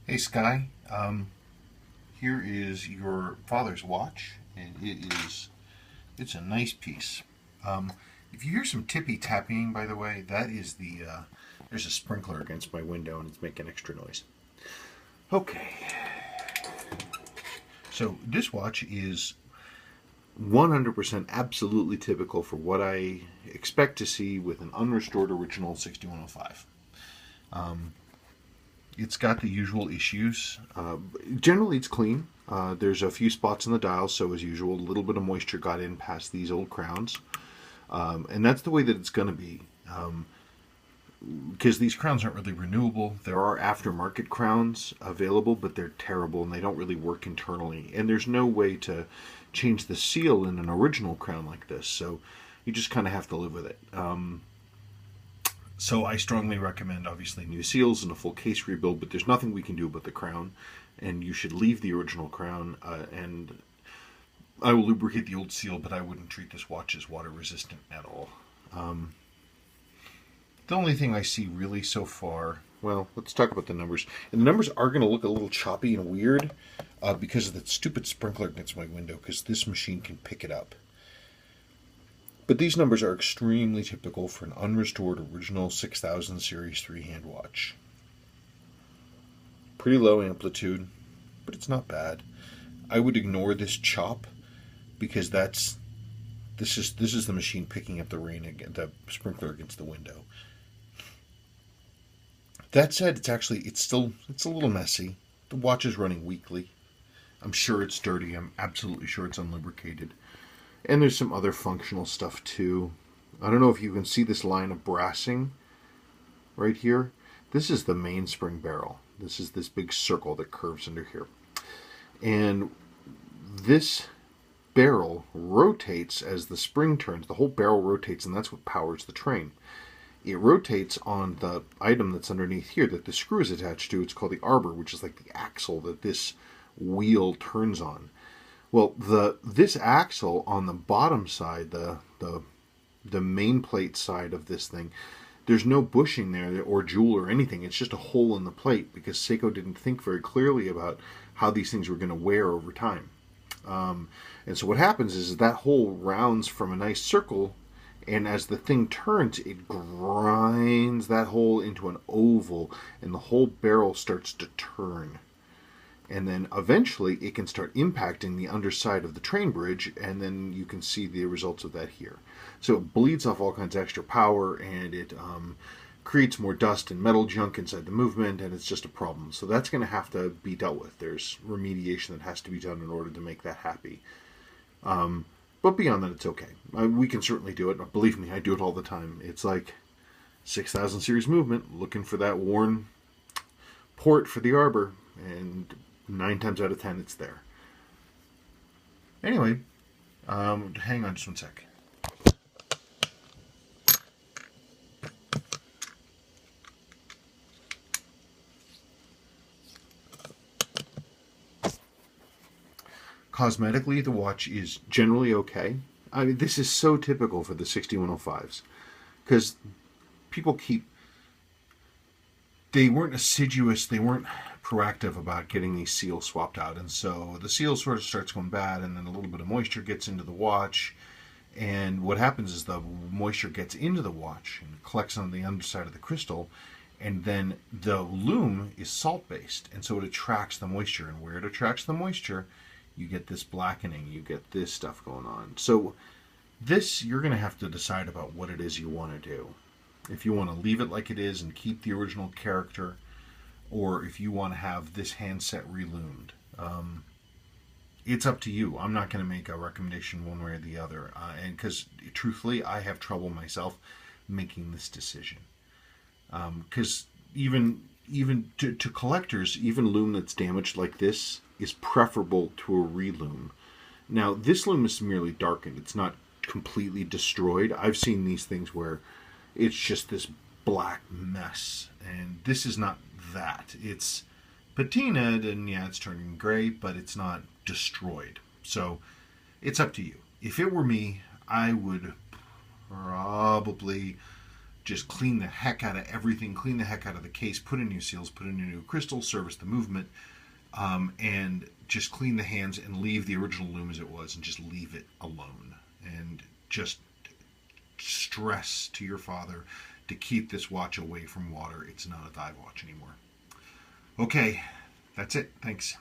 Hey Sky, here is your father's watch, and it's a nice piece. Um, if you hear some tippy tapping, by the way, that is there's a sprinkler against my window and it's making extra noise. Okay, so this watch is 100% absolutely typical for what I expect to see with an unrestored original 6105. Um, It's got the usual issues. Generally, it's clean. There's a few spots in the dial, so as usual, a little bit of moisture got in past these old crowns. And that's the way that it's going to be. Because these crowns aren't really renewable. There are aftermarket crowns available, but they're terrible and they don't really work internally. And there's no way to change the seal in an original crown like this, so you just kind of have to live with it. So I strongly recommend, obviously, new seals and a full case rebuild, but there's nothing we can do about the crown, and you should leave the original crown, and I will lubricate the old seal, but I wouldn't treat this watch as water resistant at all. The only thing I see really so far, well, let's talk about the numbers. And the numbers are going to look a little choppy and weird because of that stupid sprinkler against my window, because this machine can pick it up. But these numbers are extremely typical for an unrestored original 6000 Series 3 hand watch. Pretty low amplitude, but it's not bad. I would ignore this chop because this is the machine picking up the the sprinkler against the window. That said, it's a little messy. The watch is running weakly. I'm sure it's dirty. I'm absolutely sure it's unlubricated. And there's some other functional stuff too. I don't know if you can see this line of brassing right here. This is the mainspring barrel. This is this big circle that curves under here. And this barrel rotates as the spring turns. The whole barrel rotates, and that's what powers the train. It rotates on the item that's underneath here that the screw is attached to. It's called the arbor, which is like the axle that this wheel turns on. Well, this axle on the bottom side, the main plate side of this thing, there's no bushing there or jewel or anything. It's just a hole in the plate because Seiko didn't think very clearly about how these things were going to wear over time. And so what happens is that hole rounds from a nice circle, and as the thing turns, it grinds that hole into an oval, and the whole barrel starts to turn. And then eventually it can start impacting the underside of the train bridge, and then you can see the results of that here. So it bleeds off all kinds of extra power, and it creates more dust and metal junk inside the movement, and it's just a problem. So that's going to have to be dealt with. There's remediation that has to be done in order to make that happy. But beyond that, it's okay. We can certainly do it. Believe me, I do it all the time. It's like 6000 series movement, looking for that worn port for the arbor, and 9 times out of 10 it's there. Anyway, hang on just one sec. Cosmetically, the watch is generally okay. I mean, this is so typical for the 6105s because people they weren't assiduous, they weren't proactive about getting these seals swapped out, and so the seal sort of starts going bad, and then a little bit of moisture gets into the watch, and what happens is the moisture gets into the watch and collects on the underside of the crystal, and then the lume is salt based, and so it attracts the moisture, and where it attracts the moisture, you get this blackening, you get this stuff going on. So this, you're going to have to decide about what it is you want to do. If you want to leave it like it is and keep the original character, or if you want to have this handset reloomed. It's up to you. I'm not going to make a recommendation one way or the other, and because truthfully, I have trouble myself making this decision. Because even to collectors, even loom that's damaged like this is preferable to a reloom. Now, this loom is merely darkened. It's not completely destroyed. I've seen these things where it's just this black mess, and this is not that. It's patinaed, and yeah, it's turning gray, but it's not destroyed. So it's up to you. If it were me, I would probably just clean the heck out of everything, clean the heck out of the case, put in new seals, put in new crystals, service the movement, and just clean the hands and leave the original loom as it was and just leave it alone. And just stress to your father to keep this watch away from water. It's not a dive watch anymore. Okay, that's it. Thanks.